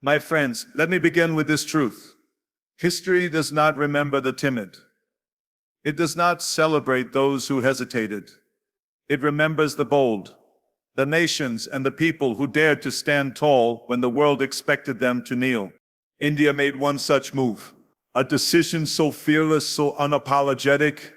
My friends, let me begin with this truth. History does not remember the timid. It does not celebrate those who hesitated. It remembers the bold, the nations and the people who dared to stand tall when the world expected them to kneel. India made one such move, a decision so fearless, so unapologetic,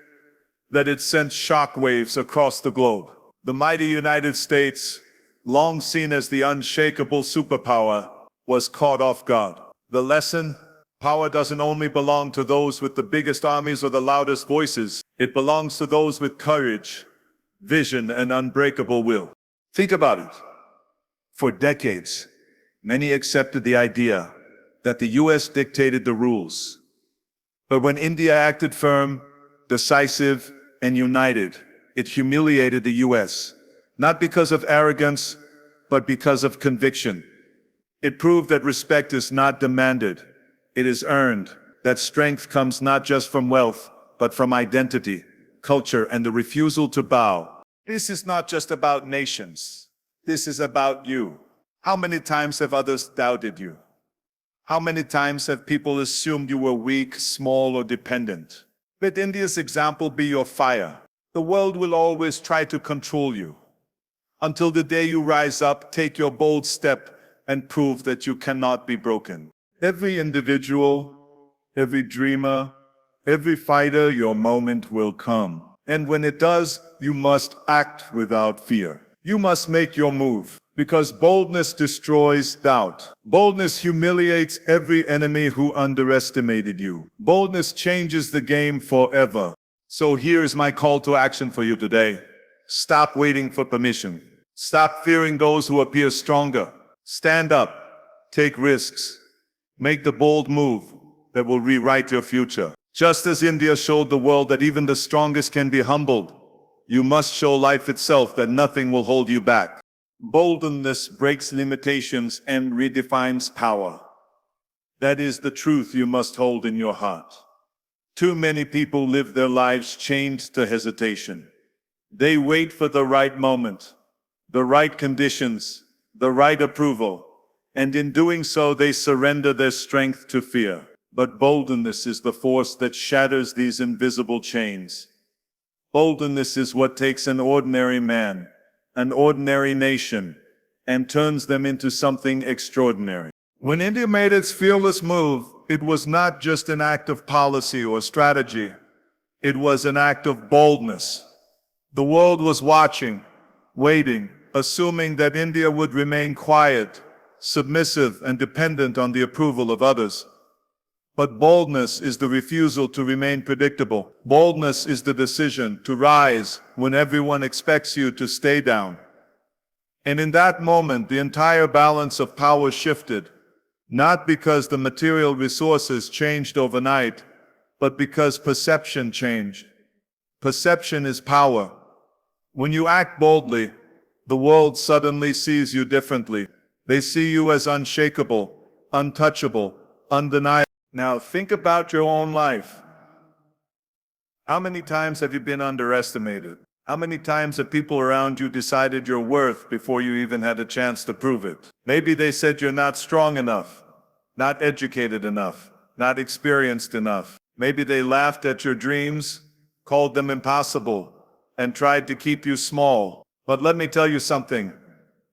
that it sent shockwaves across the globe. The mighty United States, long seen as the unshakable superpower, was caught off guard. The lesson: power doesn't only belong to those with the biggest armies or the loudest voices. It belongs to those with courage, vision, and unbreakable will. Think about it. For decades, many accepted the idea that the U.S. dictated the rules. But when India acted firm, decisive, and united, it humiliated the U.S., not because of arrogance, but because of conviction. It proved that respect is not demanded, it is earned, that strength comes not just from wealth, but from identity, culture, and the refusal to bow. This is not just about nations. This is about you. How many times have others doubted you? How many times have people assumed you were weak, small, or dependent? Let India's example be your fire. The world will always try to control you, until the day you rise up, take your bold step, and prove that you cannot be broken. Every individual, every dreamer, every fighter, your moment will come. And when it does, you must act without fear. You must make your move, because boldness destroys doubt. Boldness humiliates every enemy who underestimated you. Boldness changes the game forever. So here's my call to action for you today. Stop waiting for permission. Stop fearing those who appear stronger. Stand up, take risks, make the bold move that will rewrite your future. Just as India showed the world that even the strongest can be humbled, you must show life itself that nothing will hold you back. Boldness breaks limitations and redefines power. That is the truth you must hold in your heart. Too many people live their lives chained to hesitation. They wait for the right moment, the right conditions, the right approval, and in doing so they surrender their strength to fear. But boldness is the force that shatters these invisible chains. Boldness is what takes an ordinary man, an ordinary nation, and turns them into something extraordinary. When India made its fearless move, it was not just an act of policy or strategy. It was an act of boldness. The world was watching, waiting, assuming that India would remain quiet, submissive, and dependent on the approval of others. But boldness is the refusal to remain predictable. Boldness is the decision to rise when everyone expects you to stay down. And in that moment, the entire balance of power shifted, not because the material resources changed overnight, but because perception changed. Perception is power. When you act boldly, the world suddenly sees you differently. They see you as unshakable, untouchable, undeniable. Now think about your own life. How many times have you been underestimated? How many times have people around you decided your worth before you even had a chance to prove it? Maybe they said you're not strong enough, not educated enough, not experienced enough. Maybe they laughed at your dreams, called them impossible, and tried to keep you small. But let me tell you something.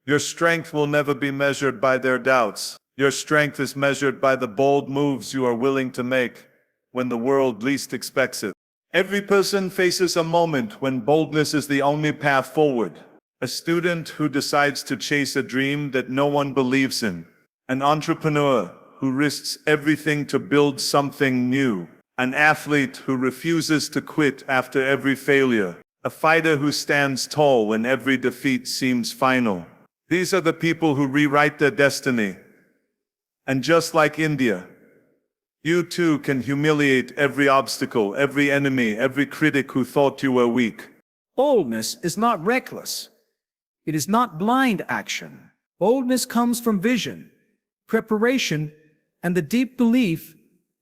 Your strength will never be measured by their doubts. Your strength is measured by the bold moves you are willing to make when the world least expects it. Every person faces a moment when boldness is the only path forward. A student who decides to chase a dream that no one believes in. An entrepreneur who risks everything to build something new. An athlete who refuses to quit after every failure. A fighter who stands tall when every defeat seems final. These are the people who rewrite their destiny. And just like India, you too can humiliate every obstacle, every enemy, every critic who thought you were weak. Boldness is not reckless. It is not blind action. Boldness comes from vision, preparation, and the deep belief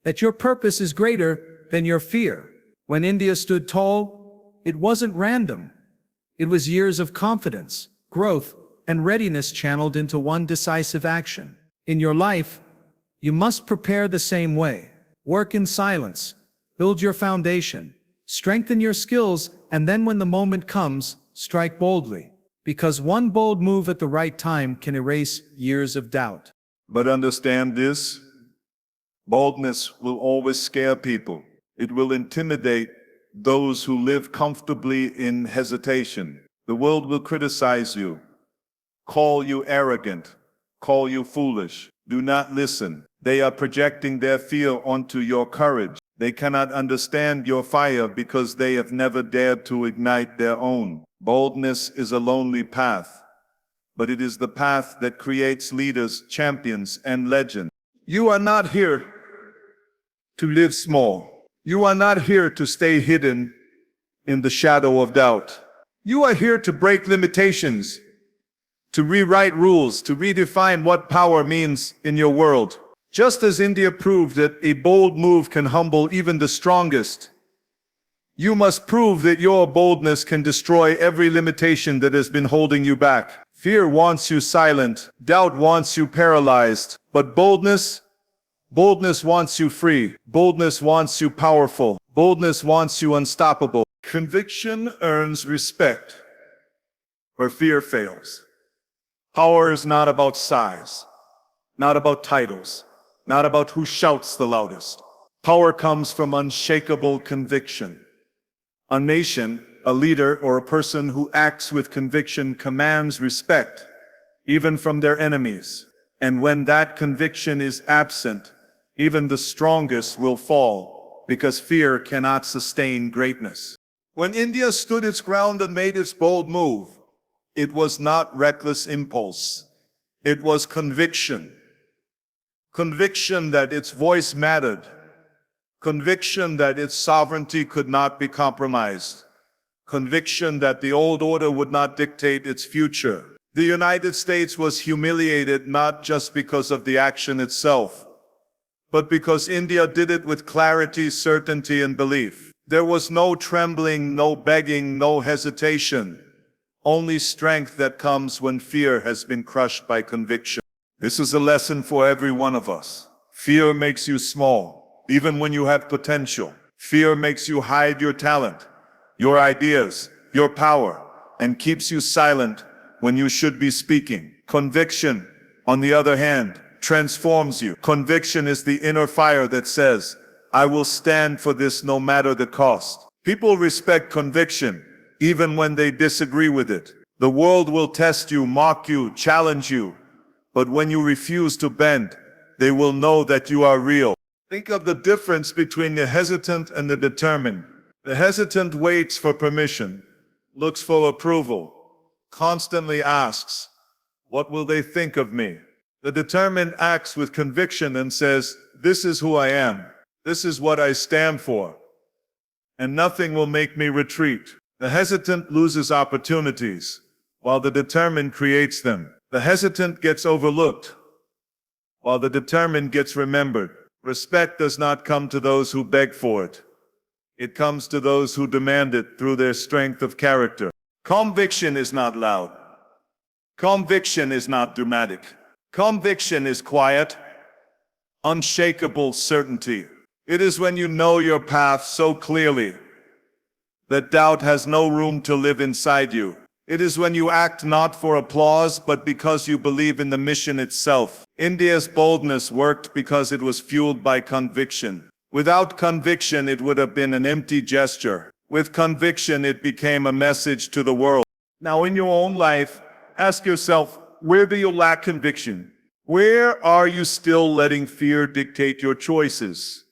that your purpose is greater than your fear. When India stood tall, it wasn't random. It was years of confidence, growth, and readiness channeled into one decisive action. In your life, you must prepare the same way. Work in silence, build your foundation, strengthen your skills, and then when the moment comes, strike boldly. Because one bold move at the right time can erase years of doubt. But understand this, boldness will always scare people. It will intimidate those who live comfortably in hesitation. The world will criticize you, call you arrogant, call you foolish. Do not listen. They are projecting their fear onto your courage. They cannot understand your fire because they have never dared to ignite their own. Boldness is a lonely path, but it is the path that creates leaders, champions, and legends. You are not here to live small. You are not here to stay hidden in the shadow of doubt. You are here to break limitations, to rewrite rules, to redefine what power means in your world. Just as India proved that a bold move can humble even the strongest, you must prove that your boldness can destroy every limitation that has been holding you back. Fear wants you silent, doubt wants you paralyzed, but boldness wants you free. Boldness wants you powerful. Boldness wants you unstoppable. Conviction earns respect where fear fails. Power is not about size, not about titles, not about who shouts the loudest. Power comes from unshakable conviction. A nation, a leader, or a person who acts with conviction commands respect, even from their enemies. And when that conviction is absent, even the strongest will fall, because fear cannot sustain greatness. When India stood its ground and made its bold move, it was not reckless impulse. It was conviction. Conviction that its voice mattered. Conviction that its sovereignty could not be compromised. Conviction that the old order would not dictate its future. The United States was humiliated not just because of the action itself, but because India did it with clarity, certainty, and belief. There was no trembling, no begging, no hesitation. Only strength that comes when fear has been crushed by conviction. This is a lesson for every one of us. Fear makes you small, even when you have potential. Fear makes you hide your talent, your ideas, your power, and keeps you silent when you should be speaking. Conviction, on the other hand, transforms you. Conviction is the inner fire that says, I will stand for this no matter the cost. People respect conviction, even when they disagree with it. The world will test you, mock you, challenge you, but when you refuse to bend, they will know that you are real. Think of the difference between the hesitant and the determined. The hesitant waits for permission, looks for approval, constantly asks, what will they think of me? The determined acts with conviction and says, this is who I am. This is what I stand for. And nothing will make me retreat. The hesitant loses opportunities, while the determined creates them. The hesitant gets overlooked, while the determined gets remembered. Respect does not come to those who beg for it. It comes to those who demand it through their strength of character. Conviction is not loud. Conviction is not dramatic. Conviction is quiet, unshakable certainty. It is when you know your path so clearly that doubt has no room to live inside you. It is when you act not for applause, but because you believe in the mission itself. India's boldness worked because it was fueled by conviction. Without conviction, it would have been an empty gesture. With conviction, it became a message to the world. Now, in your own life, ask yourself, where do you lack conviction? Where are you still letting fear dictate your choices?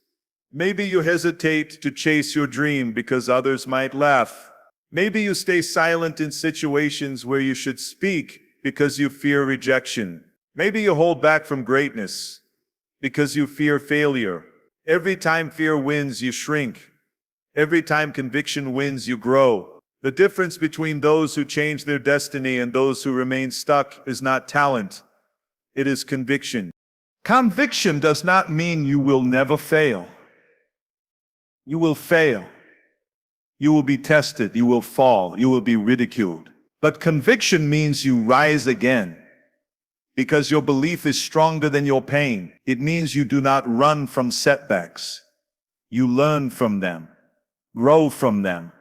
Maybe you hesitate to chase your dream because others might laugh. Maybe you stay silent in situations where you should speak because you fear rejection. Maybe you hold back from greatness because you fear failure. Every time fear wins, you shrink. Every time conviction wins, you grow. The difference between those who change their destiny and those who remain stuck is not talent. It is conviction. Conviction does not mean you will never fail. You will fail. You will be tested. You will fall. You will be ridiculed. But conviction means you rise again. because your belief is stronger than your pain. It means you do not run from setbacks. You learn from them, grow from them,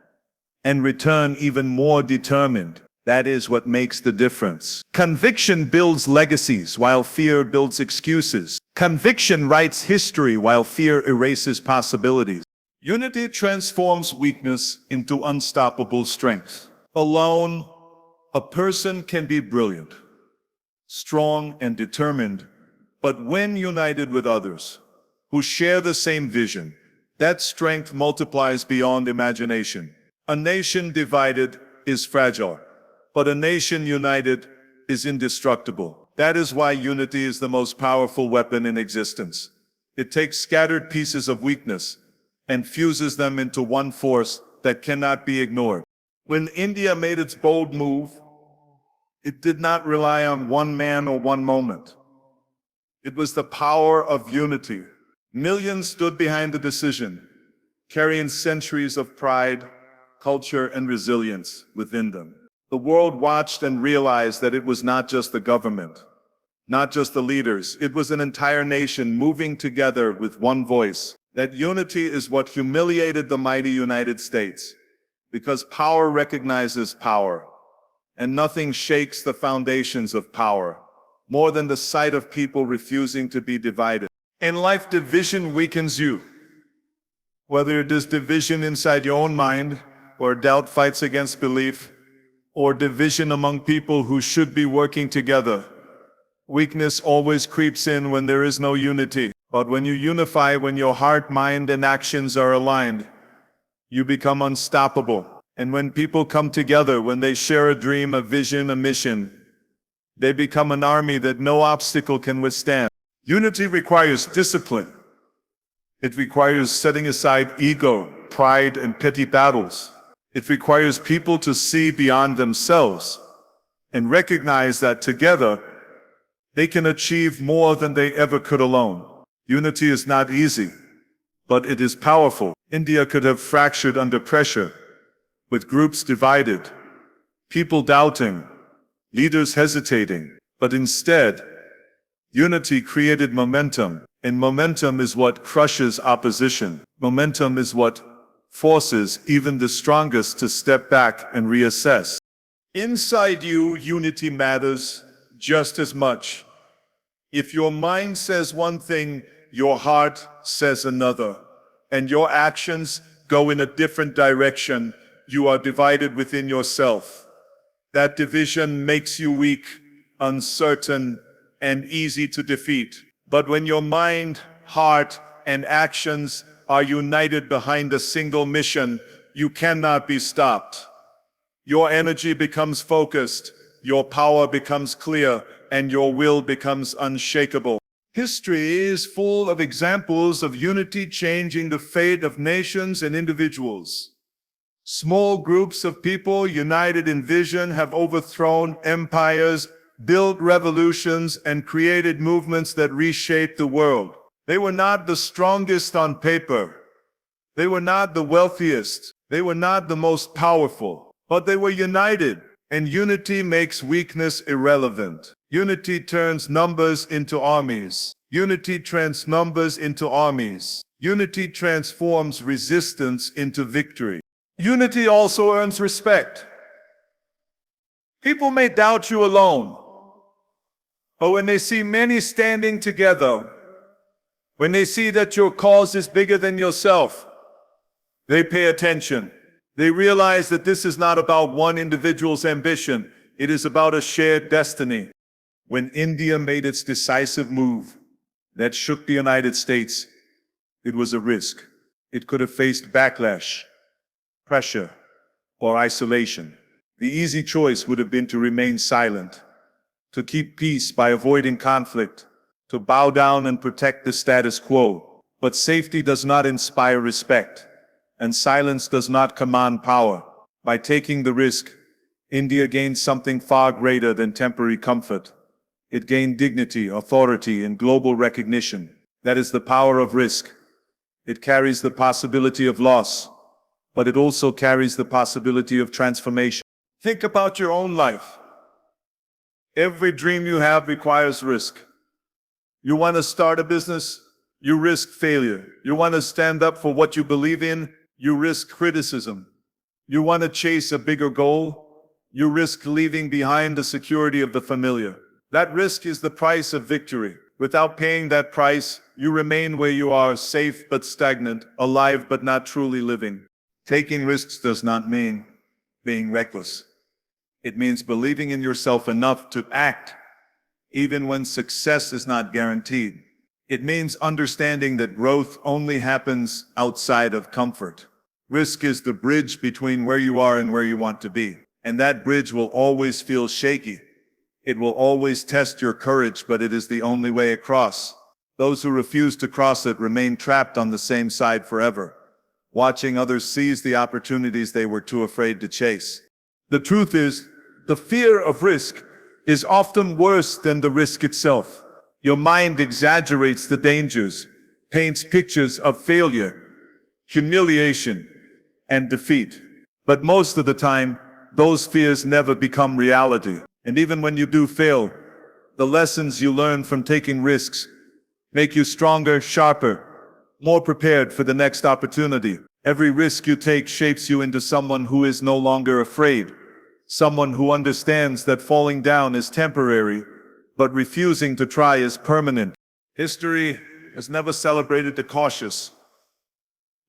and return even more determined. That is what makes the difference. Conviction builds legacies while fear builds excuses. Conviction writes history while fear erases possibilities. Unity transforms weakness into unstoppable strength. Alone, a person can be brilliant, strong and determined, but when united with others who share the same vision, that strength multiplies beyond imagination. A nation divided is fragile, but a nation united is indestructible. That is why unity is the most powerful weapon in existence. It takes scattered pieces of weakness and fuses them into one force that cannot be ignored. When India made its bold move, it did not rely on one man or one moment. It was the power of unity. Millions stood behind the decision, carrying centuries of pride, culture, and resilience within them. The world watched and realized that it was not just the government, not just the leaders. It was an entire nation moving together with one voice. That unity is what humiliated the mighty United States, because power recognizes power, and nothing shakes the foundations of power more than the sight of people refusing to be divided. In life, division weakens you. Whether it is division inside your own mind, or doubt fights against belief, or division among people who should be working together, weakness always creeps in when there is no unity. But when you unify, when your heart, mind, and actions are aligned, you become unstoppable. And when people come together, when they share a dream, a vision, a mission, they become an army that no obstacle can withstand. Unity requires discipline. It requires setting aside ego, pride, and petty battles. It requires people to see beyond themselves and recognize that together they can achieve more than they ever could alone. Unity is not easy, but it is powerful. India could have fractured under pressure, with groups divided, people doubting, leaders hesitating. But instead, unity created momentum, and momentum is what crushes opposition. Momentum is what forces even the strongest to step back and reassess. Inside you, unity matters just as much. If your mind says one thing, your heart says another, and your actions go in a different direction, you are divided within yourself. That division makes you weak, uncertain, and easy to defeat. But when your mind, heart, and actions are united behind a single mission, you cannot be stopped. Your energy becomes focused, your power becomes clear, and your will becomes unshakable. History is full of examples of unity changing the fate of nations and individuals. Small groups of people united in vision have overthrown empires, built revolutions, and created movements that reshaped the world. They were not the strongest on paper. They were not the wealthiest. They were not the most powerful. But they were united, and unity makes weakness irrelevant. Unity turns numbers into armies. Unity turns numbers into armies. Unity transforms resistance into victory. Unity also earns respect. People may doubt you alone, but when they see many standing together, when they see that your cause is bigger than yourself, they pay attention. They realize that this is not about one individual's ambition. It is about a shared destiny. When India made its decisive move that shook the United States, it was a risk. It could have faced backlash, pressure, or isolation. The easy choice would have been to remain silent, to keep peace by avoiding conflict, to bow down and protect the status quo. But safety does not inspire respect, and silence does not command power. By taking the risk, India gained something far greater than temporary comfort. It gained dignity, authority, and global recognition. That is the power of risk. It carries the possibility of loss, but it also carries the possibility of transformation. Think about your own life. Every dream you have requires risk. You want to start a business? You risk failure. You want to stand up for what you believe in? You risk criticism. You want to chase a bigger goal? You risk leaving behind the security of the familiar. That risk is the price of victory. Without paying that price, you remain where you are, safe but stagnant, alive but not truly living. Taking risks does not mean being reckless. It means believing in yourself enough to act, even when success is not guaranteed. It means understanding that growth only happens outside of comfort. Risk is the bridge between where you are and where you want to be. And that bridge will always feel shaky. It will always test your courage, but it is the only way across. Those who refuse to cross it remain trapped on the same side forever, watching others seize the opportunities they were too afraid to chase. The truth is, the fear of risk is often worse than the risk itself. Your mind exaggerates the dangers, paints pictures of failure, humiliation, and defeat. But most of the time, those fears never become reality. And even when you do fail, the lessons you learn from taking risks make you stronger, sharper, more prepared for the next opportunity. Every risk you take shapes you into someone who is no longer afraid. Someone who understands that falling down is temporary, but refusing to try is permanent. History has never celebrated the cautious.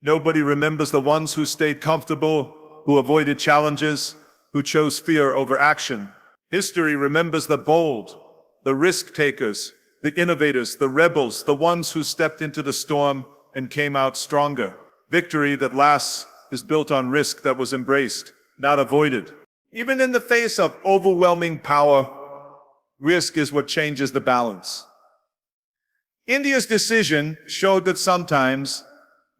Nobody remembers the ones who stayed comfortable, who avoided challenges, who chose fear over action. History remembers the bold, the risk takers, the innovators, the rebels, the ones who stepped into the storm and came out stronger. Victory that lasts is built on risk that was embraced, not avoided. Even in the face of overwhelming power, risk is what changes the balance. India's decision showed that sometimes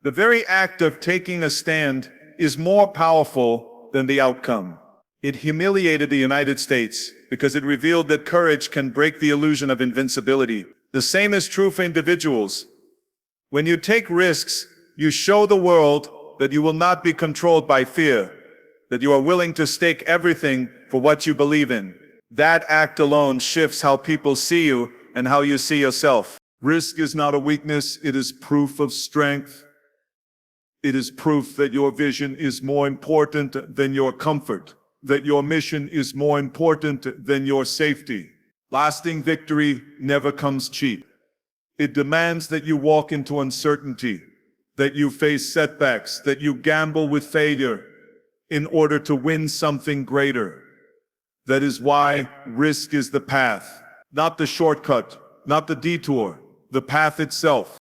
the very act of taking a stand is more powerful than the outcome. It humiliated the United States because it revealed that courage can break the illusion of invincibility. The same is true for individuals. When you take risks, you show the world that you will not be controlled by fear, that you are willing to stake everything for what you believe in. That act alone shifts how people see you and how you see yourself. Risk is not a weakness, it is proof of strength. It is proof that your vision is more important than your comfort, that your mission is more important than your safety. Lasting victory never comes cheap. It demands that you walk into uncertainty, that you face setbacks, that you gamble with failure in order to win something greater. That is why risk is the path, not the shortcut, not the detour, the path itself.